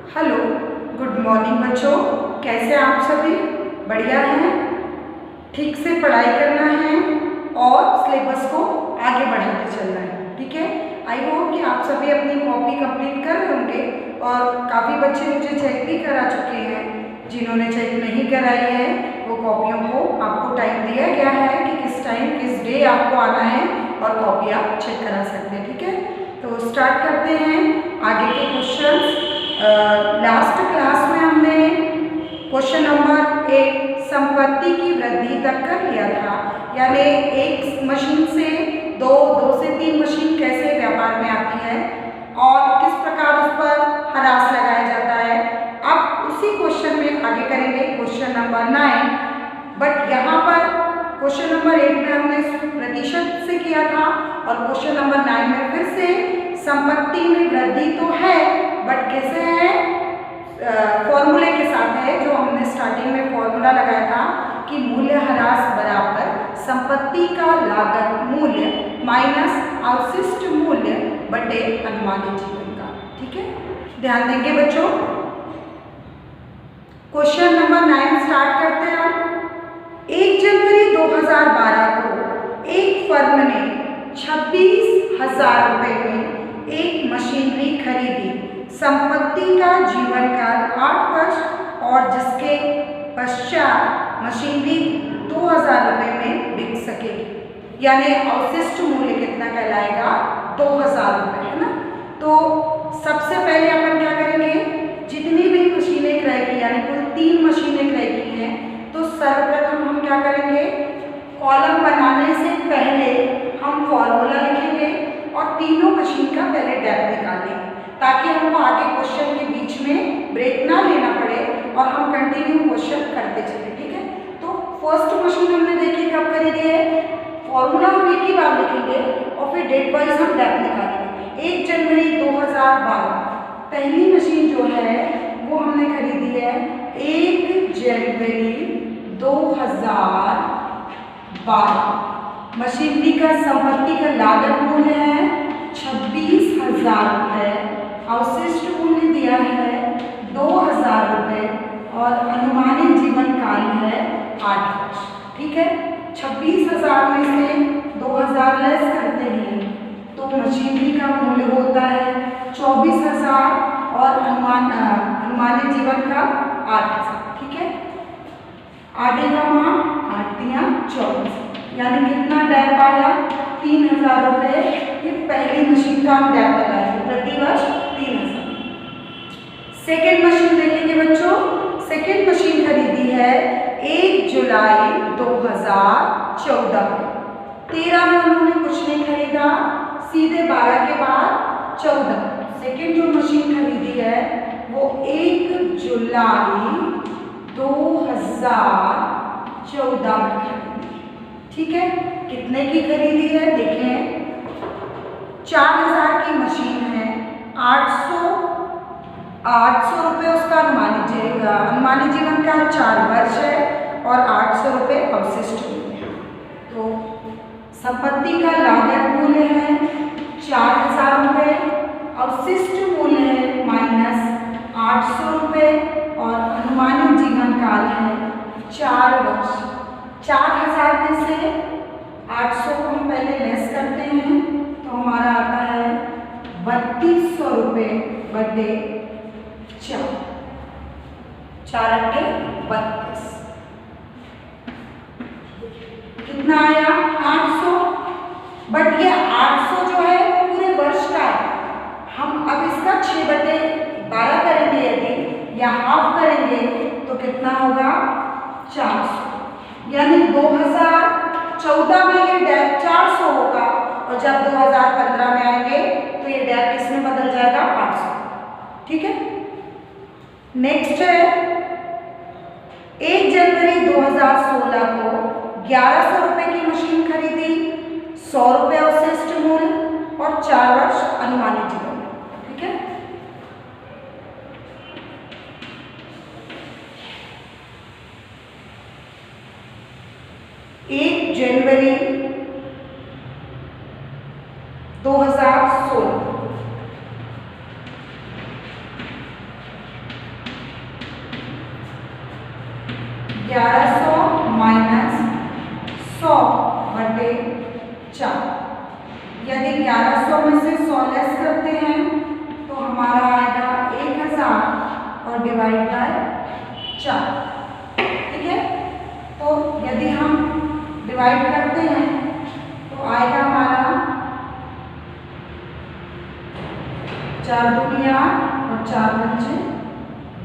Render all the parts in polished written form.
Hello, good morning बच्चों। कैसे आप सभी? बढ़िया हैं? ठीक से पढ़ाई करना है और सिलेबस को आगे बढ़ाते चलना है, ठीक है। आई होप कि आप सभी अपनी कॉपी कंप्लीट कर रहे होंगे और काफ़ी बच्चे मुझे चेक भी करा चुके हैं। जिन्होंने चेक नहीं कराई है वो कॉपियों को आपको टाइम दिया गया है कि किस टाइम किस डे आपको आना है और कॉपी आप चेक करा सकते हैं, ठीक है। तो स्टार्ट करते हैं आगे के क्वेश्चंस। लास्ट क्लास में हमने क्वेश्चन नंबर 8 संपत्ति की वृद्धि तक कर लिया था, यानी एक मशीन से दो से तीन मशीन कैसे व्यापार में आती है और किस प्रकार उस पर ह्रास लगाया जाता है। अब उसी क्वेश्चन में आगे करेंगे क्वेश्चन नंबर 9, बट यहाँ पर क्वेश्चन नंबर 8 में हमने प्रतिशत से किया था और क्वेश्चन नंबर 9 में फिर से संपत्ति में वृद्धि तो है बट कैसे है, फॉर्मूले के साथ है जो हमने स्टार्टिंग में फॉर्मूला लगाया था कि मूल्यह्रास बराबर संपत्ति का लागत मूल्य माइनस अवशिष्ट मूल्य बटे अनुमानित जीवन का, ठीक है। ध्यान देंगे बच्चों। क्वेश्चन नंबर 9 स्टार्ट करते हैं हम। 1 जनवरी 2012 को एक फर्म ने 26,000 रुपये में एक मशीनरी खरीदी। संपत्ति का जीवन काल 8 वर्ष और जिसके पश्चात मशीनरी 2,000 रुपये में बिक सकेगी, यानी अवशिष्ट मूल्य कितना कहलाएगा? 2,000 रुपये, है ना। तो सबसे पहले अपन क्या करेंगे, जितनी भी मशीनें क्रय की यानी कुल 3 मशीनें क्रय की हैं, तो सर्वप्रथम हम क्या करेंगे, कॉलम बनाने से पहले हम फॉर्मूला लिखेंगे और तीनों मशीन का पहले डेप्थ निकालेंगे ताकि हमको आगे क्वेश्चन के बीच में ब्रेक ना लेना पड़े और हम कंटिन्यू क्वेश्चन करते चले, ठीक है। तो फर्स्ट मशीन हमने देखी कब खरीदी है, फॉर्मूला हम एक ही बार लिखेंगे और फिर डेट वाइज हम डेप्थ निकालेंगे। 1 जनवरी 2012 पहली मशीन जो है वो हमने खरीदी है 1 जनवरी 2012। मशीनरी का संपत्ति का लागत मूल्य है 26,000 रुपये, अवशिष्ट मूल्य दिया है 2,000 रुपये और अनुमानित जीवन काल है 8 वर्ष, ठीक है। 26,000 में से 2,000 लेस करते हैं तो मशीनरी का मूल्य होता है 24,000 और अनुमानित जीवन का 8,000, ठीक है। 8 का मान 8 दिया 24, यानी कितना डेप आया? 3,000 रुपये। ये पहली मशीन का हम डेप लगाएंगे, प्रतिवर्ष 3,000। सेकेंड मशीन देखेंगे बच्चों। सेकेंड मशीन खरीदी है 1 जुलाई 2014 में। 13 में उन्होंने कुछ नहीं खरीदा, सीधे 12 के बाद 14 सेकेंड जो मशीन खरीदी है वो 1 जुलाई 2014 में खरीदी, ठीक है। कितने की खरीदी है देखें, 4,000 की मशीन है, 800 रुपये उसका अनुमानित जीवन काल 4 वर्ष है और 800 रुपये अवशिष्ट मूल्य है। तो संपत्ति का लागत मूल्य है 4,000 रुपये, अवशिष्ट मूल्य है माइनस 800 रुपये और अनुमानित जीवन काल है 4 वर्ष। 4,000 में से 800 को हम पहले लेस करते हैं तो हमारा आता है 3,200 रुपये बटे 4, 4 अट्ठे 32, कितना आया? 800। बट ये 800 जो है वो पूरे वर्ष का है। हम अब इसका 6/12 करेंगे यदि या हाफ करेंगे तो कितना होगा? 400, यानी 2014 में ये डेप 400 होगा और जब 2015 में आएंगे तो ये डेप किसमें बदल जाएगा? 800, ठीक है। नेक्स्ट है 1 जनवरी 2016 को 1,100 रुपये की मशीन खरीदी, 100 रुपये अवशिष्ट मूल्य और 4 वर्ष अनुमानित जीवन, ठीक है। जनवरी 2016 1100 माइनस 100/4। यदि 1100 में से 100 लेस करते हैं तो हमारा आएगा 1000 और डिवाइड बाय 4। ठीक है, तो यदि हम डिवाइड करते हैं तो आएगा हमारा 4 दूनी 8 और 4 बच्चे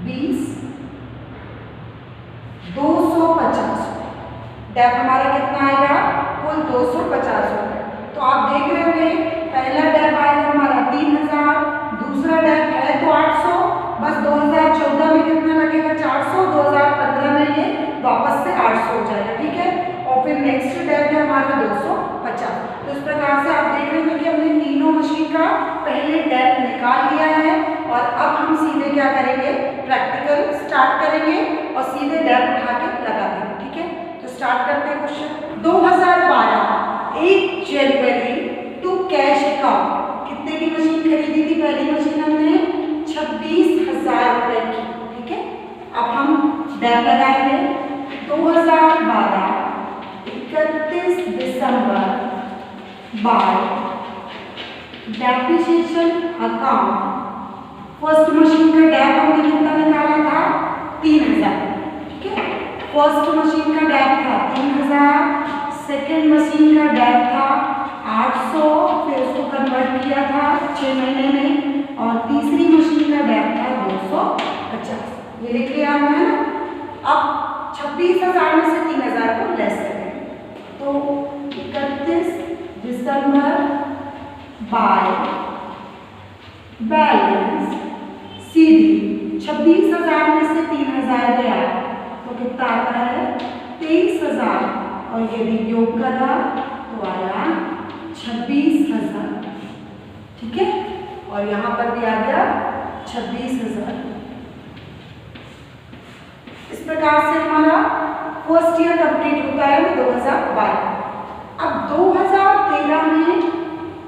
20, 250। डेप हमारा कितना आएगा? कुल 250 रुपये। तो आप देख रहे होंगे पहला डेप आएगा हमारा 3000, दूसरा डेप है तो 800, बस 2014 में कितना लगेगा? 400, 2015 में ये वापस से 800 हो जाएगा। ठीक है, और फिर नेक्स्ट डेप है हमारा 250। तो इस प्रकार से आप देख रहे हैं कि हमने तीनों मशीन का पहले डेप निकाल लिया है और अब हम सीधे क्या करेंगे? प्रैक्टिकल स्टार्ट करेंगे और सीधे डेप उठा के लगा देंगे। ठीक है, तो स्टार्ट करते हैं क्वेश्चन। 2012 1 जनवरी टू कैश अकाउंट कितने की मशीन खरीदी थी? पहली मशीन हमने 26,000 रुपए की। ठीक है, अब हम डेप लगाएंगे 2012 31 दिसंबर by depreciation account. First machine का डेप हमने कितना निकाला था? 3000। ठीक है, फर्स्ट मशीन का डेप था 3000, सेकेंड मशीन का डेप था 800, फिर उसको कन्वर्ट किया था 6 महीने में, और तीसरी मशीन का डेप था 250। ये लिख लिया हमने, है ना। अब 26,000 में से 3000 को लेस करेंगे तो 31 दिसंबर बाय बैलेंस CD 26,000 में से 3000 गया तो कितना आता है? 23,000, और यदि योग करा तो आया 26,000। ठीक है, और यहाँ पर भी आ गया 26,000। इस प्रकार से हमारा फर्स्ट ईयर कंप्लीट होता है 2012। अब 2013 में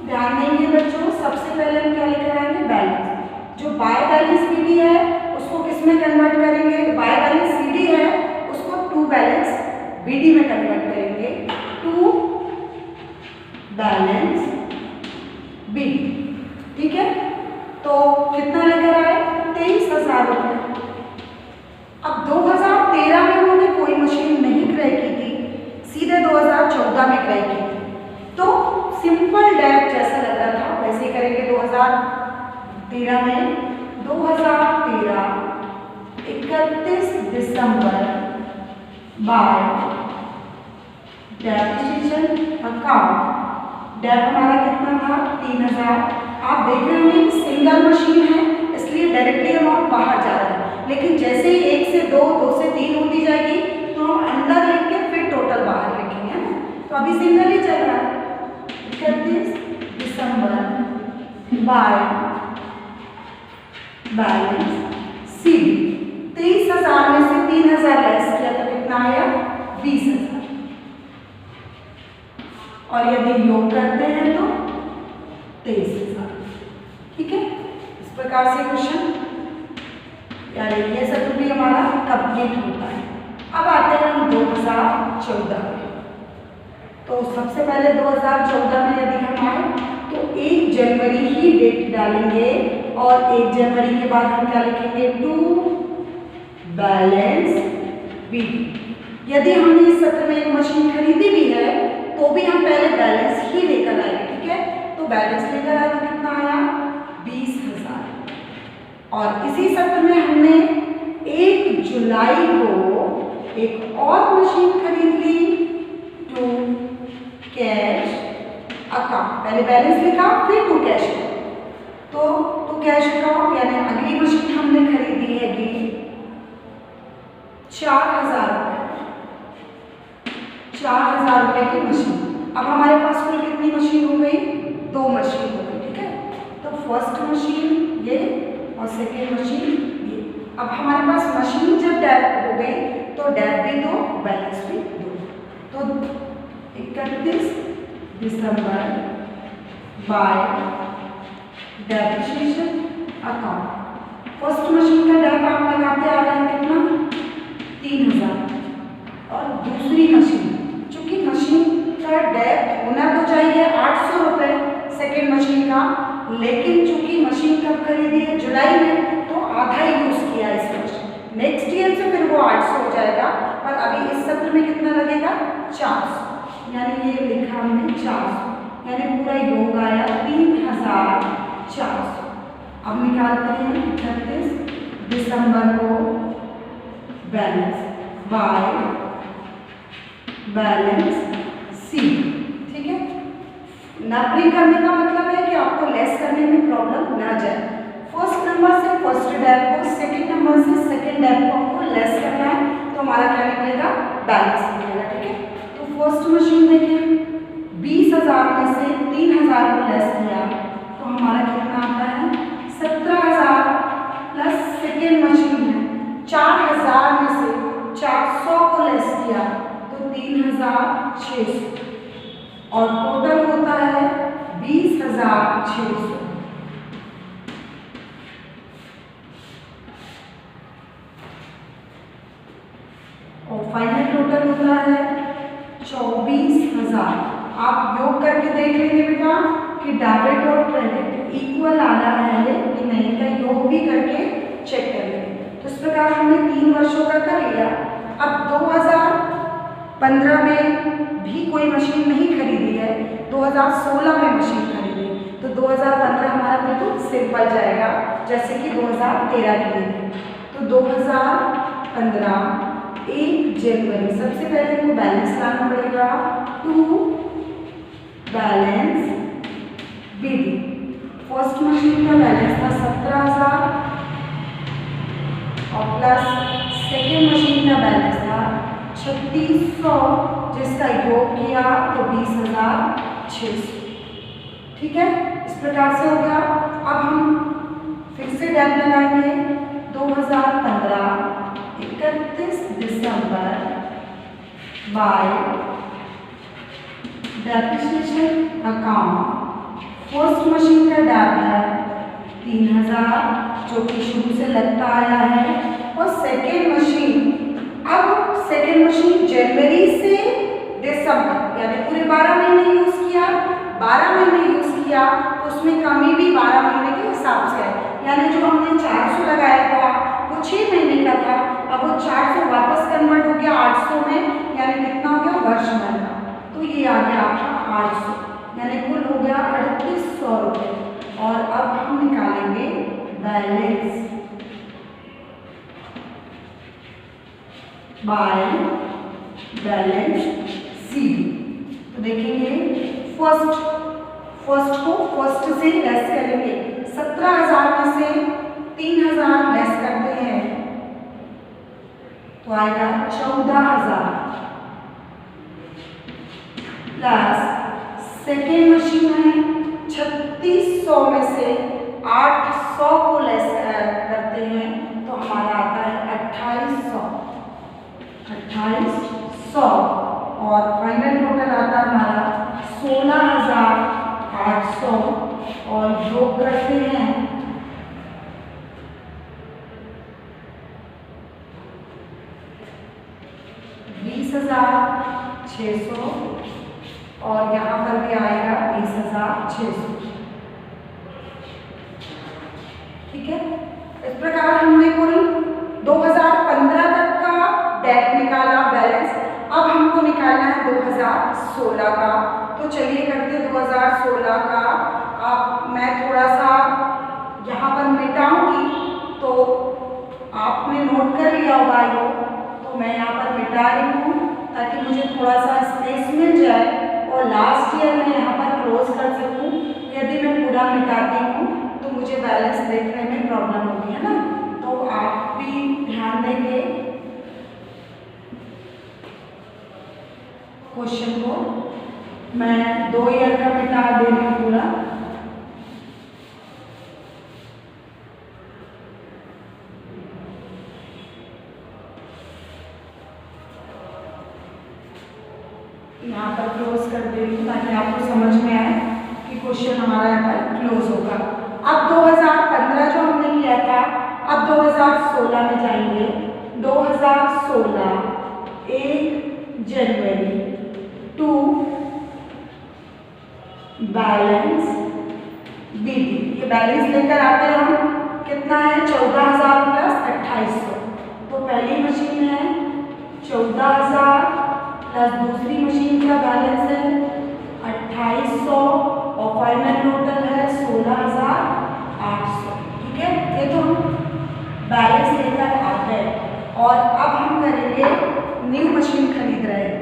ध्यान देंगे बच्चों, सबसे पहले हम क्या लेकर आएंगे? बैलेंस। जो बाय बैलेंस CD है उसको किस में कन्वर्ट करेंगे? बाय बैलेंस CD है उसको टू बैलेंस BD में कन्वर्ट करेंगे, टू बैलेंस BD। ठीक है, तो कितना लेकर आए? 23,000 रुपये। अब 2013 में उन्होंने कोई मशीन नहीं क्रय की थी, सीधे 2014 में क्रय की थी, तो सिंपल डेप जैसा लग रहा था वैसे ही करेंगे। 2013 में 2013 31 दिसंबर बाय डेप्रिसिएशन अकाउंट। डेप हमारा कितना था? 3000। आप देख रहे होंगे सिंगल मशीन है इसलिए डायरेक्टली अमाउंट बाहर जा रहा है, लेकिन जैसे ही 1 से 2, 2 से 3 होती जाएगी तो हम अंदर लिख के फिर टोटल बाहर लिखेंगे। तो अभी सिंगल ही चल रहा है। 31 दिसंबर बाय बैलेंस CD 23,000 में से 3000 लेस किया तो कितना आया? 20,000, और यदि योग करते हैं तो 23,000। ठीक है, इस प्रकार से क्वेश्चन यानी ये सब भी हमारा कंप्लीट होता है। अब आते हैं हम 2014 में। तो सबसे पहले 2014 में यदि हम आए तो 1 जनवरी ही डेट डालेंगे और 1 जनवरी के बाद हम क्या लिखेंगे? To balance BD। यदि हमने इस सत्र में एक मशीन खरीदी भी है तो भी हम पहले बैलेंस ही लेकर आएंगे। ठीक है, तो बैलेंस लेकर आए तो कितना आया? 20,000। और इसी सत्र में हमने 1 जुलाई को एक और मशीन खरीद ली, टू कैश अकाउंट। पहले बैलेंस लिखा फिर टू कैश अकाउंट, तो टू कैश अकाउंट यानी अगली मशीन हमने खरीदी है 4,000 रुपये। 4,000 रुपये की मशीन। अब हमारे पास कुल कितनी मशीन हो गई? 2 मशीन हो गई। ठीक है, तो फर्स्ट मशीन ये और सेकेंड मशीन ये। अब हमारे पास मशीन जब डेप हो गई तो डेप भी 2, बैलेंस भी 2। तो 31 दिसंबर by depreciation account. First machine का डेप आप लगाते आ रहे हैं कितना? 3000। और दूसरी मशीन, चूंकि मशीन का डेप्थ होना तो चाहिए 800 रुपये सेकेंड मशीन का, लेकिन चूंकि मशीन कब खरीदी है, जुलाई में, तो आधा ही यूज़ किया इस वर्ष। नेक्स्ट ईयर से फिर वो 800 हो जाएगा, पर अभी इस सत्र में कितना लगेगा, 400, यानी ये लिखा हमने 400, यानी पूरा योग आया 3400। अब निकालते हैं 31 दिसंबर को बैलेंस बाय बैलेंस शीट। ठीक है, नंबरिंग करने का मतलब है कि आपको लेस करने में प्रॉब्लम ना जाए। फर्स्ट नंबर से फर्स्ट डेप को, सेकंड नंबर से सेकंड डेप को आपको लेस करना है, तो हमारा क्या निकलेगा, बैलेंस निकलेगा। ठीक है, तो फर्स्ट मशीन देखिए 20,000 में से 3,000 को लेस किया तो हमारा कितना आता है, 17,000 प्लस सेकेंड मशीन है 4,000 में से 400 को लेस किया तो 3,600 और टोटल होता है 20,600। और फाइनल टोटल होता है 24,000। आप योग करके देख लेंगे बेटा कि डेबिट और क्रेडिट इक्वल आ रहा है कि नहीं, का योग भी करके चेक कर लेंगे। तो इस प्रकार हमने 3 वर्षों का कर लिया। अब 2015 में भी कोई मशीन नहीं खरीदी है, 2016 में मशीन खरीदी, तो 2015 हमारा बिल्कुल सिंपल जाएगा जैसे कि 2013 के लिए। तो 2015 1 जनवरी, सबसे पहले इनको बैलेंस लाना पड़ेगा, to balance BD. First machine का बैलेंस था 17,000 और प्लस सेकेंड मशीन का बैलेंस था 3600, जिसका योग किया तो 20,600। ठीक है, इस प्रकार से हो गया। अब हम फिर से डेट लगाएंगे 2015 31 दिसंबर by depreciation account. First machine का डेप है 3,000 जो कि शुरू से लगता आया है, और सेकेंड मशीन, अब सेकेंड मशीन जनवरी से दिसंबर यानी पूरे 12 महीने यूज किया, 12 महीने यूज किया तो उसमें कमी भी 12 महीने के हिसाब से है, यानी जो हमने 400 लगाया था वो 6 महीने का था, अब वो 400 वापस कन्वर्ट हो गया 800 में, यानी कितना हो गया, वर्ष भर का। तो ये आ गया आपका 800, यानी कुल हो गया 3800 रुपये। और अब हम निकालेंगे बैलेंस बाय बैलेंस शीट। तो देखेंगे फर्स्ट को फर्स्ट से लेस करेंगे, 17,000 में से 3,000 लेस करते हैं तो आएगा 14,000 प्लस सेकेंड मशीन है 3600 में से 800 को लेस करते हैं तो हमारा आता है 2800 और फाइनल टोटल आता है हमारा 16,800 और योग करते हैं 20,600 और यहाँ पर भी आएगा 20,600। ठीक है, इस प्रकार हमने कुल 2015 तक का डेट निकाला बैलेंस। अब हमको निकालना है 2016 का, तो चलिए करते 2016 का। अब मैं थोड़ा सा यहाँ पर मिटाऊंगी, तो आपने नोट कर लिया होगा ये, तो मैं यहाँ पर मिटा रही हूँ ताकि मुझे थोड़ा सा स्पेस मिल जाए और लास्ट ईयर में यहाँ पर क्लोज कर सकूँ। यदि मैं पूरा मिटाती हूँ तो मुझे बैलेंस देखने में प्रॉब्लम होगी, है ना, तो आप भी ध्यान देंगे क्वेश्चन को। मैं 2 ईयर का मिटा दे रही हूँ पूरा। यहाँ पर क्लोज कर दे रही हूँ ताकि आपको समझ में आए कि क्वेश्चन हमारा यहाँ पर क्लोज होगा। अब 2015 जो हमने किया था, अब 2016 में जाएंगे। 2016 1 जनवरी टू बैलेंस बीडी। ये बैलेंस लेकर आते हैं हम, कितना है 14,000 प्लस 2,800। तो पहली मशीन है 14,000 प्लस दूसरी मशीन का बैलेंस है 2,800 और फाइनल टोटल है 16,800। ठीक है, ये तो हम बैलेंस लेकर आ गए। और अब हम करेंगे, न्यू मशीन खरीद रहे हैं।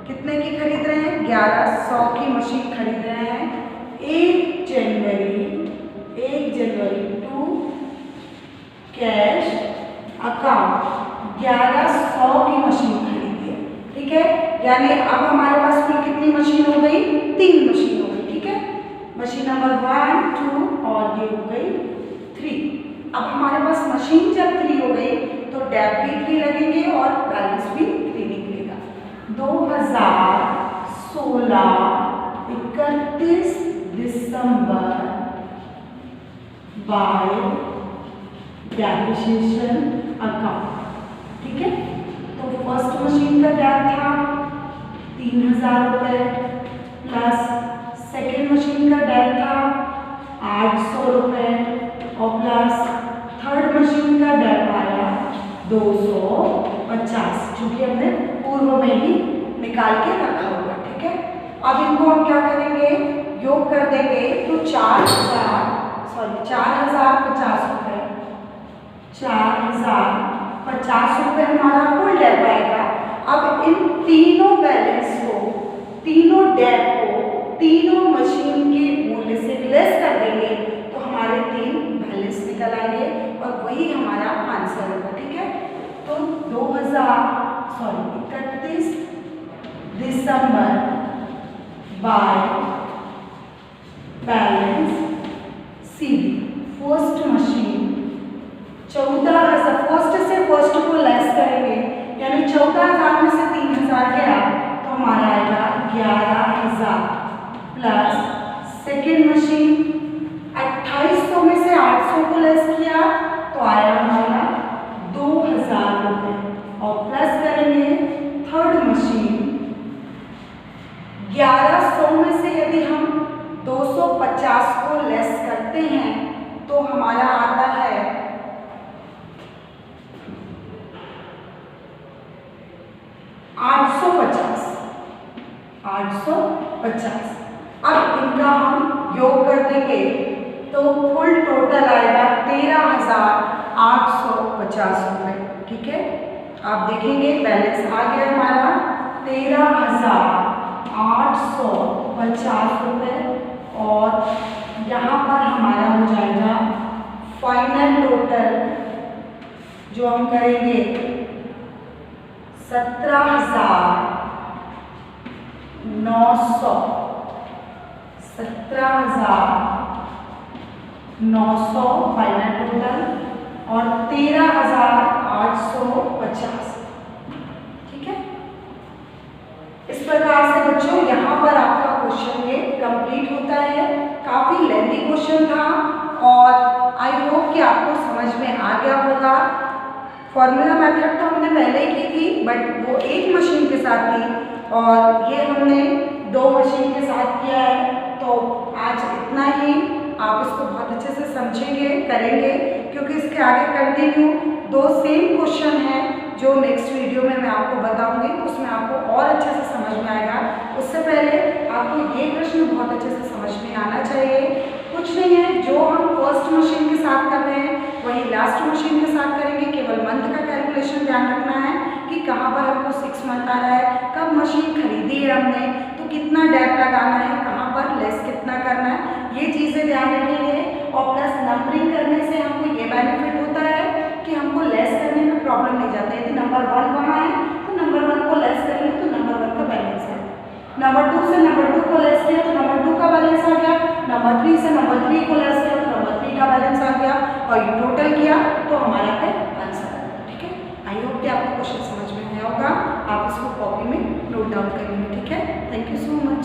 कितने की खरीद रहे हैं? 1100 की मशीन खरीद रहे हैं। 1 जनवरी टू कैश अकाउंट 1100 की मशीन खरीदी है। ठीक है, यानी अब हमारे पास कुल कितनी मशीन हो गई? 3 मशीन हो गई। ठीक है, मशीन नंबर 1, 2 और ये हो गई 3। अब हमारे पास मशीन जब 3 हो गई तो डेप भी 3 लगेंगे और बैलेंस भी 3 निकलेगा। 2016 31 दिसंबर बाय डेप्रिसिएशन अकाउंट। ठीक है, तो फर्स्ट मशीन का डेप था 3,000 रुपये प्लस सेकेंड मशीन का डेप था 800 रुपये और प्लस थर्ड मशीन का डेप आया 250, चूंकि हमने पूर्व में ही निकाल के रखा हुआ। ठीक है, अब इनको हम क्या करेंगे? योग कर देंगे तो 4,050 रुपये 4,050 रुपये हमारा कुल डेप आएगा। अब इन तीनों बैलेंस को, तीनों डेप को तीनों मशीन के मूल्य से लेस कर देंगे तो हमारे 3 बैलेंस निकल आएंगे और वही हमारा आंसर होगा। ठीक है, तो 31 दिसंबर by balance CD first machine 14,000, first से फर्स्ट को लेस करेंगे यानी 14,000 में से 3,000 गया तो हमारा आएगा 11,000 प्लस सेकेंड मशीन 2,800 में से 800 को लेस किया तो आया हमारा 2,000 रुपये और प्लस करेंगे थर्ड मशीन 1100 में से यदि हम 250 को लेस करते हैं तो हमारा आता है 850। अब इनका हम योग कर देंगे तो फुल टोटल आएगा 13,850 रुपये। ठीक है, आप देखेंगे बैलेंस आ गया हमारा 13,850 रुपये और यहाँ पर हमारा हो जाएगा फाइनल टोटल जो हम करेंगे 17,900 फाइनल टोटल और 13,850। ठीक है, इस प्रकार से बच्चों यहाँ पर आपका क्वेश्चन ये कंप्लीट होता है। काफ़ी लेंथी क्वेश्चन था और आई होप कि आपको समझ में आ गया होगा। फॉर्मूला मेथड तो हमने पहले ही की थी बट वो एक मशीन के साथ थी और ये हमने 2 मशीन के साथ किया है। तो आज इतना ही, आप इसको बहुत अच्छे से समझेंगे, करेंगे, क्योंकि इसके आगे कंटिन्यू 2 सेम क्वेश्चन हैं जो नेक्स्ट वीडियो में मैं आपको बताऊंगी, उसमें आपको और अच्छे से समझ में आएगा। उससे पहले आपको ये प्रश्न बहुत अच्छे से समझ में आना चाहिए। कुछ नहीं है, जो हम फर्स्ट मशीन के साथ कर रहे हैं वही लास्ट मशीन के साथ करेंगे। केवल मंथ का कैलकुलेशन ध्यान रखना है कि कहाँ पर हमको 6 मंथ आ रहा है, कब मशीन खरीदी है हमने, तो कितना डेप लगाना है, कहाँ पर लेस कितना करना है, ये चीज़ें ध्यान रखेंगे। और प्लस नंबरिंग करने से हमको ये बेनिफिट होता है कि हमको लेस करने में प्रॉब्लम नहीं जाता है। यदि नंबर 1 वहाँ है तो नंबर 1 को लेस करेंगे तो नंबर 1 का बैलेंस है, नंबर 2 से नंबर 2 को लेस किया तो नंबर 2 का बैलेंस आ गया, नंबर 3 से नंबर 3 को लेस किया तो नंबर 3 का बैलेंस आ गया और ये टोटल किया तो हमारा पे आंसर आ गया। ठीक है, आई होप कि आपको क्वेश्चन समझ में आया होगा। आप इसको कॉपी में नोट डाउन करेंगे। ठीक है, थैंक यू सो मच।